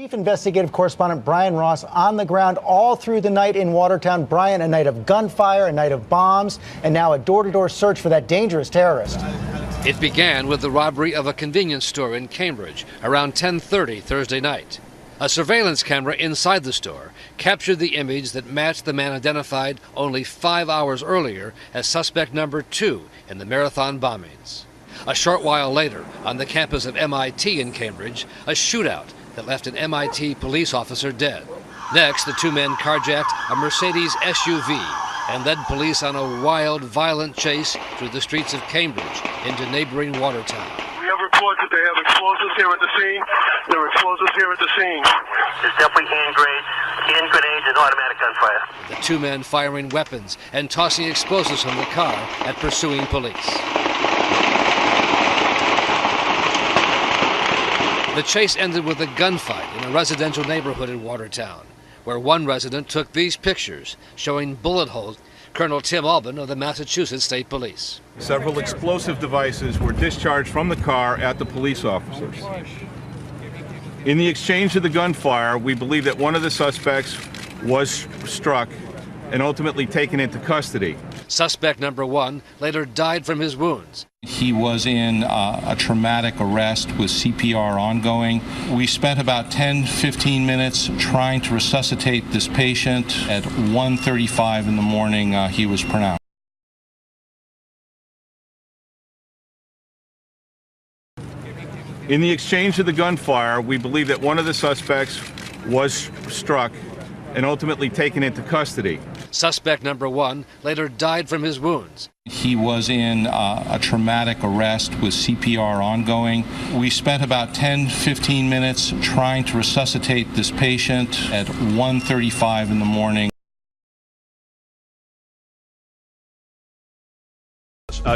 Chief investigative correspondent Brian Ross on the ground all through the night in Watertown. Brian, a night of gunfire, a night of bombs, and now a door-to-door search for that dangerous terrorist. It began with the robbery of a convenience store in Cambridge around 10:30 Thursday night. A surveillance camera inside the store captured the image that matched the man identified only 5 hours earlier as suspect number 2 in the marathon bombings. A short while later, on the campus of MIT in Cambridge, a shootout that left an MIT police officer dead. Next, the two men carjacked a Mercedes SUV and led police on a wild, violent chase through the streets of Cambridge into neighboring Watertown. We have reports that they have explosives here at the scene. There are explosives here at the scene. There's definitely hand grenades and automatic gunfire. The two men firing weapons and tossing explosives from the car at pursuing police. The chase ended with a gunfight in a residential neighborhood in Watertown, where one resident took these pictures showing bullet holes. Colonel Tim Albin of the Massachusetts State Police. Several explosive devices were discharged from the car at the police officers. In the exchange of the gunfire, we believe that one of the suspects was struck and ultimately taken into custody. Suspect number 1 later died from his wounds. He was in a traumatic arrest with CPR ongoing. We spent about 10-15 minutes trying to resuscitate this patient. At 1:35 in the morning, he was pronounced. In the exchange of the gunfire, we believe that one of the suspects was struck and ultimately taken into custody. Suspect number 1 later died from his wounds. He was in a traumatic arrest with CPR ongoing. We spent about 10-15 minutes trying to resuscitate this patient. At 1:35 in the morning.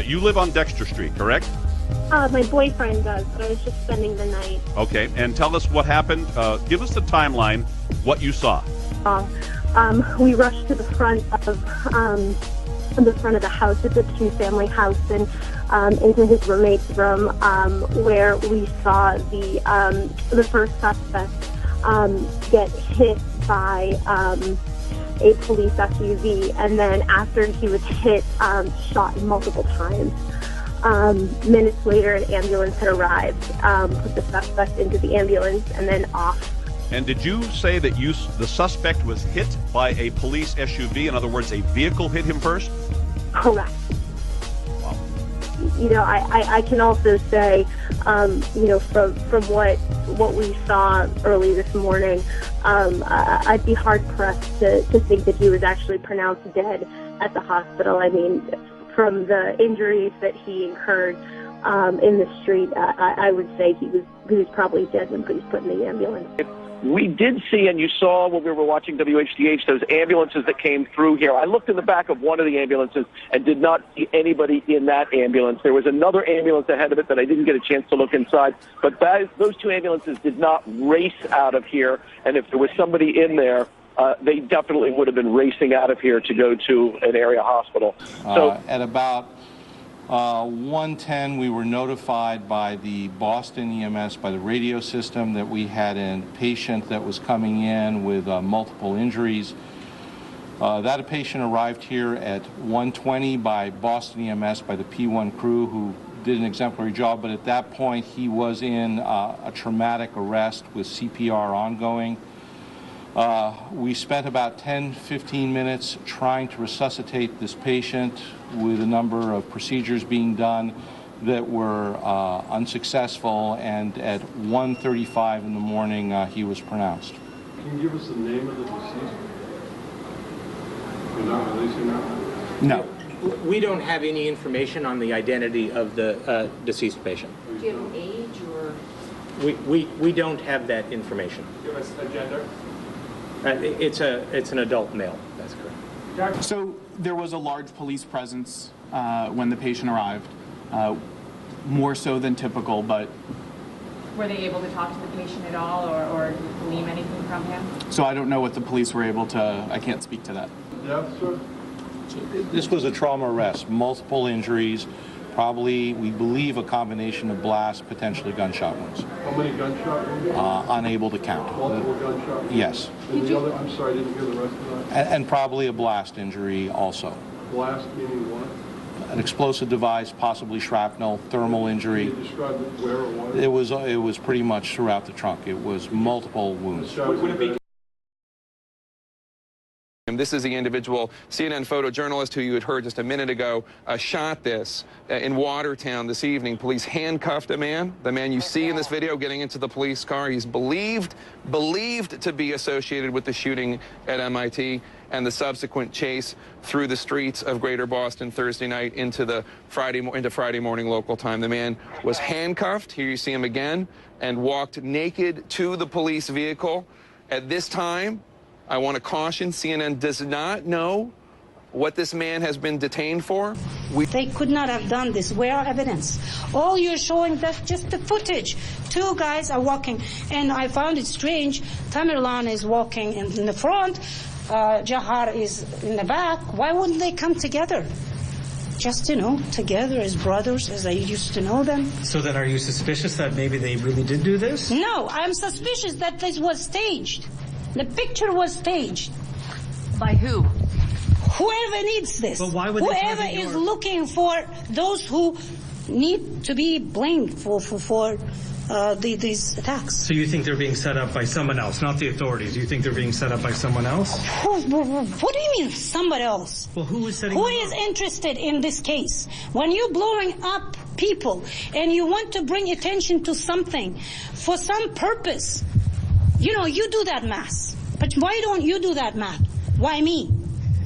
You live on Dexter Street, correct? My boyfriend does, but I was just spending the night. Okay, and tell us what happened. Give us the timeline, what you saw. We rushed to the front of the house. It's a two-family house, and into his roommate's room, where we saw the first suspect get hit by a police SUV, and then after he was hit, shot multiple times. Minutes later, an ambulance had arrived, put the suspect into the ambulance, and then off. And did you say that the suspect was hit by a police SUV? In other words, a vehicle hit him first? Correct. Wow. You know, I can also say, you know, from what we saw early this morning, I'd be hard pressed to think that he was actually pronounced dead at the hospital. I mean, from the injuries that he incurred in the street, I would say he was probably dead when he was put in the ambulance. We did see, and you saw when we were watching WHDH, those ambulances that came through here. I looked in the back of one of the ambulances and did not see anybody in that ambulance. There was another ambulance ahead of it that I didn't get a chance to look inside. But those two ambulances did not race out of here. And if there was somebody in there, they definitely would have been racing out of here to go to an area hospital. So at about 1:10, we were notified by the Boston EMS, by the radio system, that we had a patient that was coming in with multiple injuries. That patient arrived here at 1:20 by Boston EMS, by the P1 crew, who did an exemplary job, but at that point he was in a traumatic arrest with CPR ongoing. We spent about 10-15 minutes trying to resuscitate this patient, with a number of procedures being done that were unsuccessful, and at 1:35 in the morning he was pronounced. Can you give us the name of the deceased? You're not releasing that? No. We don't have any information on the identity of the deceased patient. Do you have an age, or? We don't have that information. Give us a gender? It's an adult male. That's correct. So there was a large police presence when the patient arrived, more so than typical, but... Were they able to talk to the patient at all, or glean anything from him? So I don't know what the police were able to... I can't speak to that. Yeah, sure. So this was a trauma arrest, multiple injuries. Probably, we believe, a combination of blast, potentially gunshot wounds. How many gunshot wounds? Unable to count. Multiple gunshot wounds? Yes. And the other, I'm sorry, I didn't hear the rest of that. And probably a blast injury also. Blast meaning what? An explosive device, possibly shrapnel, thermal injury. Can you describe it where or what? It was pretty much throughout the trunk. It was multiple wounds. Would it be? This is the individual CNN photojournalist who you had heard just a minute ago shot this in Watertown this evening. Police handcuffed a man. The man you see in this video getting into the police car. He's believed to be associated with the shooting at MIT and the subsequent chase through the streets of Greater Boston Thursday night into Friday morning local time. The man was handcuffed. Here you see him again, and walked naked to the police vehicle. At this time, I want to caution, CNN does not know what this man has been detained for. They could not have done this. Where are evidence? All you're showing, that's just the footage. Two guys are walking, and I found it strange. Tamerlan is walking in the front. Jahar is in the back. Why wouldn't they come together? Just, together as brothers, as I used to know them. So then are you suspicious that maybe they really did do this? No, I'm suspicious that this was staged. The picture was staged. By who? Whoever needs this. But why would whoever is looking for those who need to be blamed for these attacks. So you think they're being set up by someone else, not the authorities? You think they're being set up by someone else? What do you mean, somebody else? Well, who is setting Who them is up? interested in this case? When you're blowing up people and you want to bring attention to something for some purpose, you do that math. But why don't you do that math? Why me?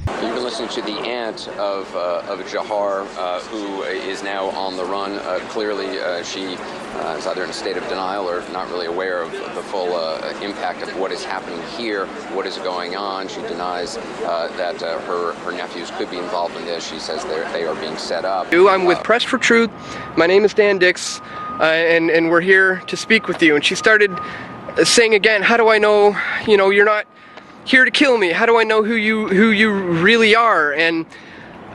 You've been listening to the aunt of Jahar, who is now on the run. Clearly, she is either in a state of denial or not really aware of the full impact of what is happening here, what is going on. She denies that her nephews could be involved in this. She says they are being set up. I'm with Press for Truth. My name is Dan Dix, and we're here to speak with you. And she started saying again, how do I know, you're not here to kill me? How do I know who you really are? And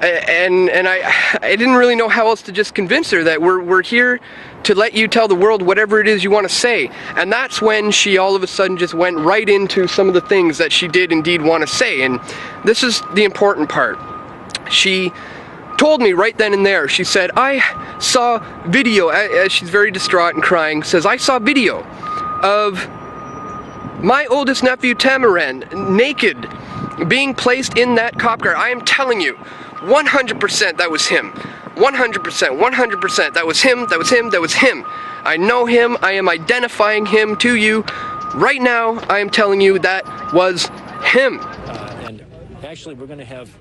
I didn't really know how else to just convince her that we're here to let you tell the world whatever it is you want to say. And that's when she all of a sudden just went right into some of the things that she did indeed want to say. And this is the important part. She told me right then and there, she said, I saw video, as she's very distraught and crying, says, I saw video of my oldest nephew Tamerlan naked being placed in that cop car. I am telling you, 100% that was him. 100%, that was him, that was him, that was him. I know him, I am identifying him to you. Right now, I am telling you that was him. And actually, we're going to have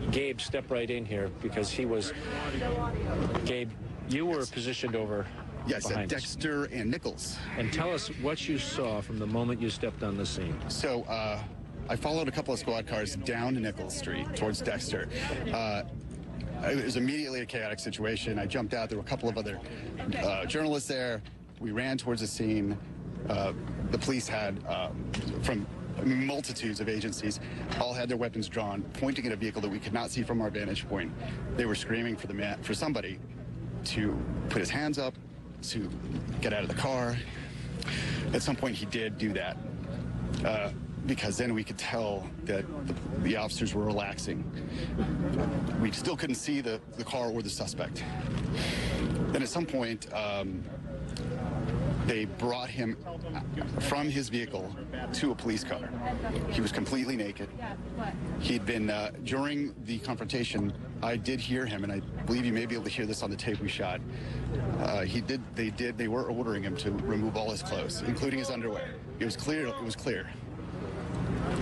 Gabe step right in here because he was, Gabe, you were positioned over Yes, at Dexter and Nichols. And tell us what you saw from the moment you stepped on the scene. So I followed a couple of squad cars down to Nichols Street towards Dexter. It was immediately a chaotic situation. I jumped out. There were a couple of other journalists there. We ran towards the scene. The police had, from multitudes of agencies, all had their weapons drawn, pointing at a vehicle that we could not see from our vantage point. They were screaming for somebody to put his hands up, to get out of the car. At some point he did do that because then we could tell that the officers were relaxing. We still couldn't see the car or the suspect. Then at some point they brought him from his vehicle to a police car. He was completely naked. He'd been, during the confrontation, I did hear him, and I believe you may be able to hear this on the tape we shot. They were ordering him to remove all his clothes, including his underwear. It was clear.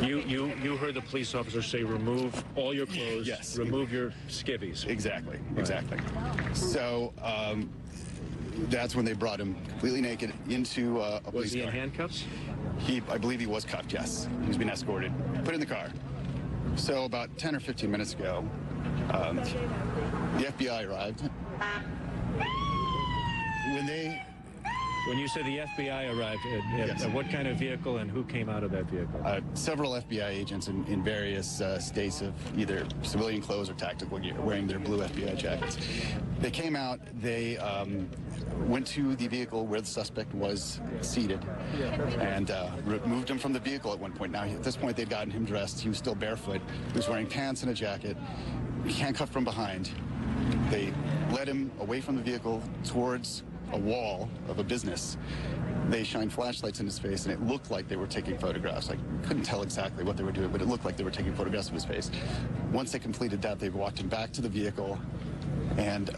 You heard the police officer say, remove all your clothes, yes. Remove your skivvies. Exactly, right. Exactly. So that's when they brought him completely naked into a police car. Was he in handcuffs? I believe he was cuffed, yes. He was being escorted, put in the car. So about 10 or 15 minutes ago, the FBI arrived. When they When you say the FBI arrived, Yes. what kind of vehicle and who came out of that vehicle? Several FBI agents in various states of either civilian clothes or tactical gear, wearing their blue FBI jackets. They came out, they went to the vehicle where the suspect was seated and removed him from the vehicle at one point. Now, at this point, they'd gotten him dressed. He was still barefoot. He was wearing pants and a jacket, handcuffed from behind. They led him away from the vehicle towards a wall of a business. They shined flashlights in his face, and it looked like they were taking photographs. I couldn't tell exactly what they were doing, but it looked like they were taking photographs of his face. Once they completed that, they walked him back to the vehicle and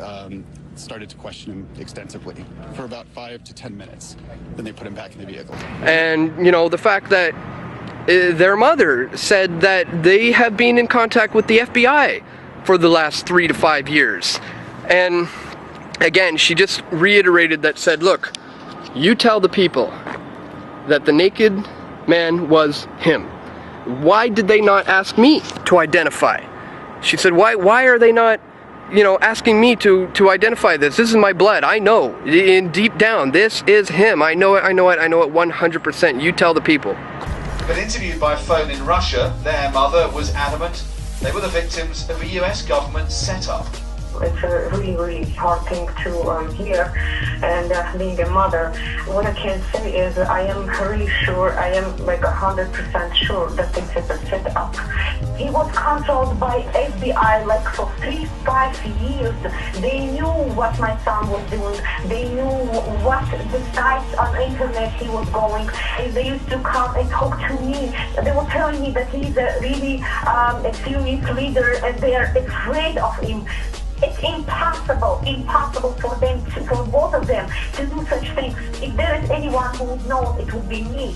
started to question him extensively for about 5 to 10 minutes. Then they put him back in the vehicle. And, you know, the fact that their mother said that they have been in contact with the FBI for the last 3 to 5 years. And again, she just reiterated that, said, look, you tell the people that the naked man was him. Why did they not ask me to identify? She said, why are they not, you know, asking me to identify this? This is my blood. I know, in deep down, this is him. I know it 100%. You tell the people. But interviewed by phone in Russia, their mother was adamant they were the victims of a US government setup. It's a really, really hard thing to hear, and being a mother, what I can say is I am really sure, I am like 100% sure that this is a setup. He was controlled by FBI like for 3-5 years. They knew what my son was doing. They knew what the sites on the internet he was going. And they used to come and talk to me. They were telling me that he's a really a serious leader and they are afraid of him. It's impossible for them, for both of them to do such things. If there is anyone who would know, it would be me.